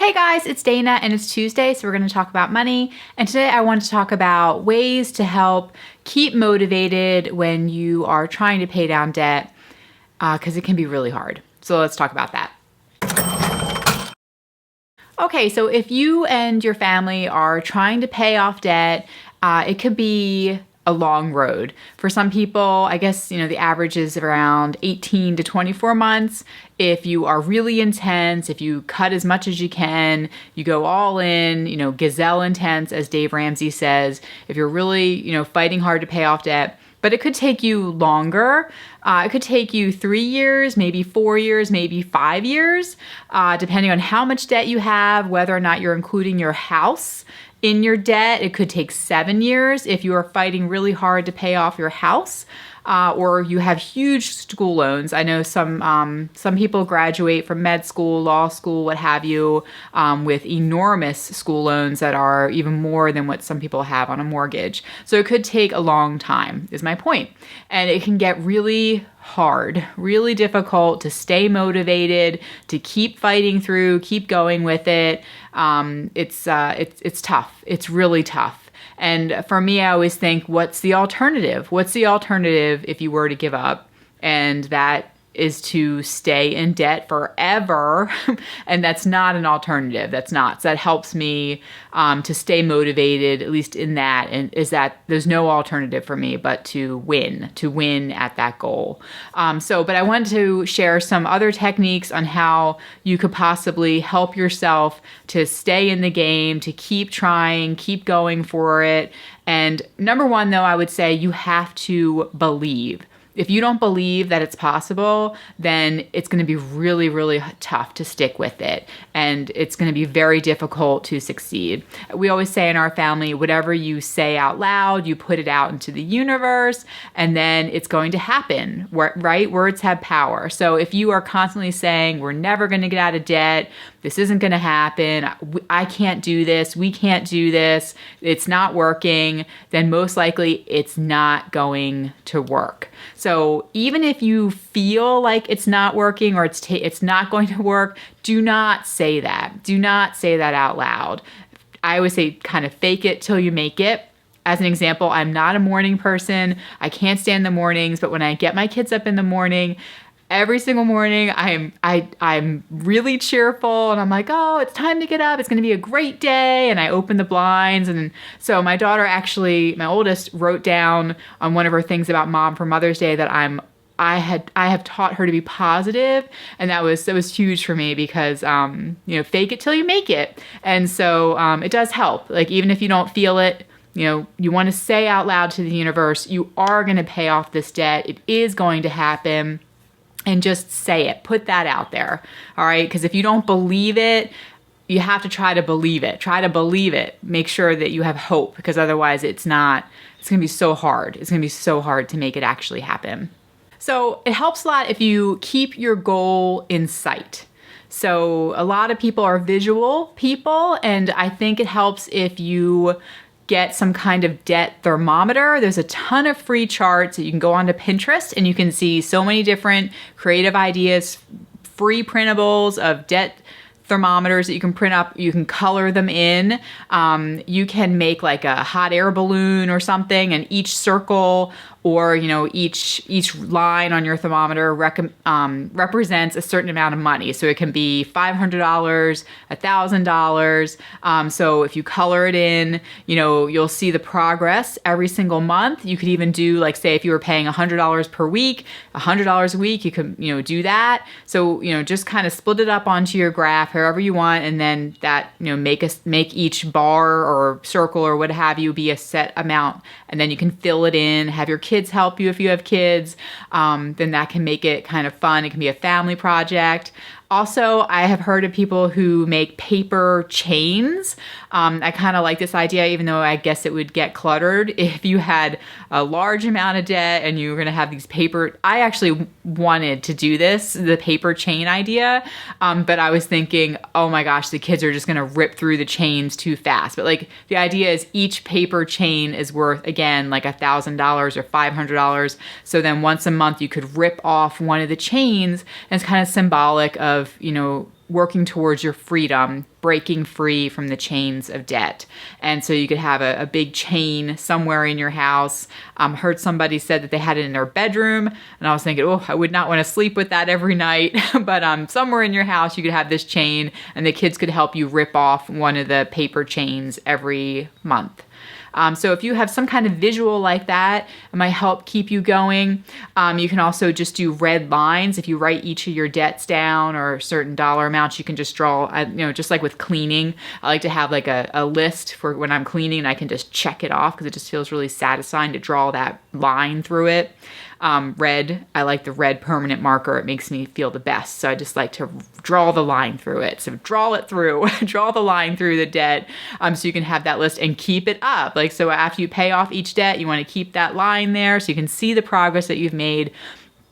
Hey guys, it's Dana and it's Tuesday, so we're going to talk about money. And today I want to talk about ways to help keep motivated when you are trying to pay down debt, because it can be really hard. So let's talk about that. Okay, so if you and your family are trying to pay off debt, it could be a long road. For some people, I guess, the average is around 18 to 24 months. If you are really intense, if you cut as much as you can, you go all in, gazelle intense, as Dave Ramsey says, if you're really, fighting hard to pay off debt. But it could take you longer. It could take you 3 years, maybe 4 years, maybe 5 years, depending on how much debt you have, whether or not you're including your house in your debt. It could take 7 years if you are fighting really hard to pay off your house, or you have huge school loans. I know some people graduate from med school, law school, what have you, with enormous school loans that are even more than what some people have on a mortgage. So it could take a long time, is my point. And it can get really hard, really difficult to stay motivated, to keep fighting through, keep going with it. It's tough. It's really tough. And for me, I always think, what's the alternative? What's the alternative if you were to give up? And that is to stay in debt forever. And that's not an alternative. That's not. So that helps me to stay motivated, at least in that, and is that there's no alternative for me but to win at that goal. But I wanted to share some other techniques on how you could possibly help yourself to stay in the game, to keep trying, keep going for it. And number one, though, I would say you have to believe. If you don't believe that it's possible, then it's going to be really, really tough to stick with it. And it's going to be very difficult to succeed. We always say in our family, whatever you say out loud, you put it out into the universe, and then it's going to happen, right? Words have power. So if you are constantly saying, we're never going to get out of debt, this isn't going to happen, I can't do this, we can't do this, it's not working, then most likely it's not going to work. So even if you feel like it's not working or it's not going to work, do not say that. Do not say that out loud. I always say kind of fake it till you make it. As an example, I'm not a morning person. I can't stand the mornings, but when I get my kids up in the morning, every single morning, I'm really cheerful, and I'm like, oh, it's time to get up. It's going to be a great day. And I open the blinds. And so my daughter actually, my oldest, wrote down on one of her things about Mom for Mother's Day that I have taught her to be positive, and that was huge for me because fake it till you make it. And so it does help. Like, even if you don't feel it, you want to say out loud to the universe, you are going to pay off this debt. It is going to happen. And just say it. Put that out there. All right? Because if you don't believe it, you have to try to believe it. Try to believe it. Make sure that you have hope, because otherwise it's going to be so hard. It's going to be so hard to make it actually happen. So it helps a lot if you keep your goal in sight. So a lot of people are visual people, and I think it helps if you get some kind of debt thermometer. There's a ton of free charts. You can go onto Pinterest and you can see so many different creative ideas, free printables of debt thermometers that you can print up. You can color them in. You can make like a hot air balloon or something, and each circle or each line on your thermometer represents a certain amount of money. So it can be $500, $1,000. So if you color it in, you'll see the progress every single month. You could even do, like, say if you were paying $100 per week, $100 a week, you could do that. So just kind of split it up onto your graph however you want, and then that make each bar or circle or what have you be a set amount, and then you can fill it in. Have your kids help you if you have kids. Then that can make it kind of fun. It can be a family project. Also, I have heard of people who make paper chains. I kind of like this idea, even though I guess it would get cluttered if you had a large amount of debt and you were going to have these paper. I actually wanted to do this, the paper chain idea, but I was thinking, oh my gosh, the kids are just going to rip through the chains too fast. But like, the idea is each paper chain is worth, again, like $1,000 or $500. So then once a month you could rip off one of the chains, and it's kind of symbolic of, working towards your freedom, breaking free from the chains of debt. And so you could have a big chain somewhere in your house. Heard somebody said that they had it in their bedroom, and I was thinking, oh, I would not want to sleep with that every night. But somewhere in your house, you could have this chain, and the kids could help you rip off one of the paper chains every month. So if you have some kind of visual like that, it might help keep you going. You can also just do red lines. If you write each of your debts down or certain dollar amounts, you can just draw, just like with cleaning. I like to have like a list for when I'm cleaning, and I can just check it off because it just feels really satisfying to draw that line through it. Red, I like the red permanent marker. It makes me feel the best. So I just like to draw the line through it. So draw it through, draw the line through the debt, so you can have that list and keep it up. Like, so after you pay off each debt, you want to keep that line there so you can see the progress that you've made.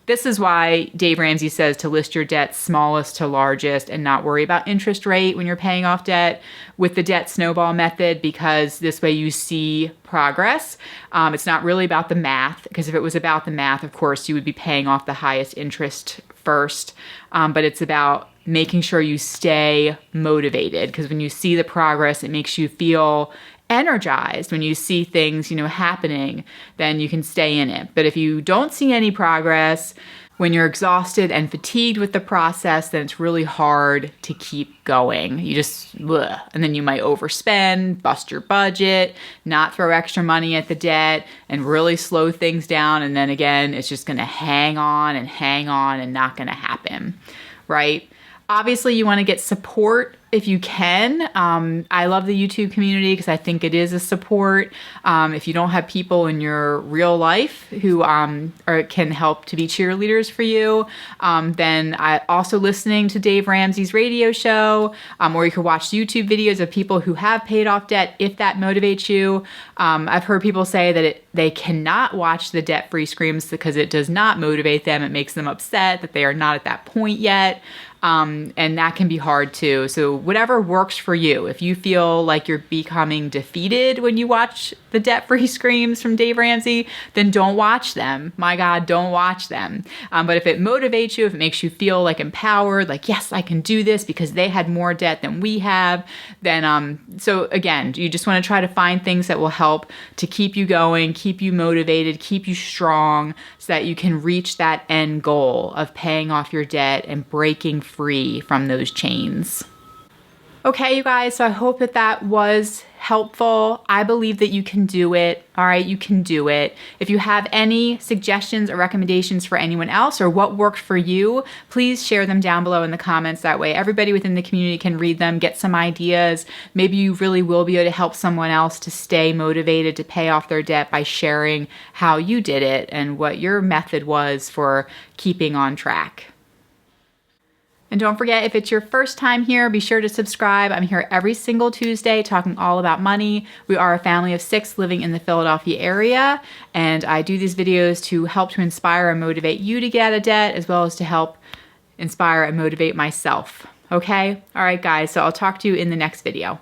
This is why Dave Ramsey says to list your debts smallest to largest and not worry about interest rate when you're paying off debt with the debt snowball method, because this way you see progress. It's not really about the math, because if it was about the math, of course, you would be paying off the highest interest first. But it's about making sure you stay motivated, because when you see the progress, it makes you feel energized. When you see things, happening, then you can stay in it. But if you don't see any progress, when you're exhausted and fatigued with the process, then it's really hard to keep going. You just, and then you might overspend, bust your budget, not throw extra money at the debt, and really slow things down. And then again, it's just going to hang on and not going to happen, right? Obviously, you want to get support if you can. I love the YouTube community because I think it is a support. If you don't have people in your real life who can help to be cheerleaders for you, then I also listening to Dave Ramsey's radio show, or you can watch YouTube videos of people who have paid off debt if that motivates you. I've heard people say that they cannot watch the debt-free screams because it does not motivate them. It makes them upset that they are not at that point yet. And that can be hard too. So whatever works for you. If you feel like you're becoming defeated when you watch the debt-free screams from Dave Ramsey, then don't watch them. My God, don't watch them. But if it motivates you, if it makes you feel like empowered, like, yes, I can do this because they had more debt than we have, then, so again, you just want to try to find things that will help to keep you going, keep you motivated, keep you strong so that you can reach that end goal of paying off your debt and breaking free from those chains. Okay, you guys, so I hope that was helpful. I believe that you can do it. All right, you can do it. If you have any suggestions or recommendations for anyone else or what worked for you, please share them down below in the comments. That way everybody within the community can read them, get some ideas. Maybe you really will be able to help someone else to stay motivated to pay off their debt by sharing how you did it and what your method was for keeping on track. And don't forget, if it's your first time here, be sure to subscribe. I'm here every single Tuesday talking all about money. We are a family of 6 living in the Philadelphia area, and I do these videos to help to inspire and motivate you to get out of debt, as well as to help inspire and motivate myself. Okay? All right, guys, so I'll talk to you in the next video.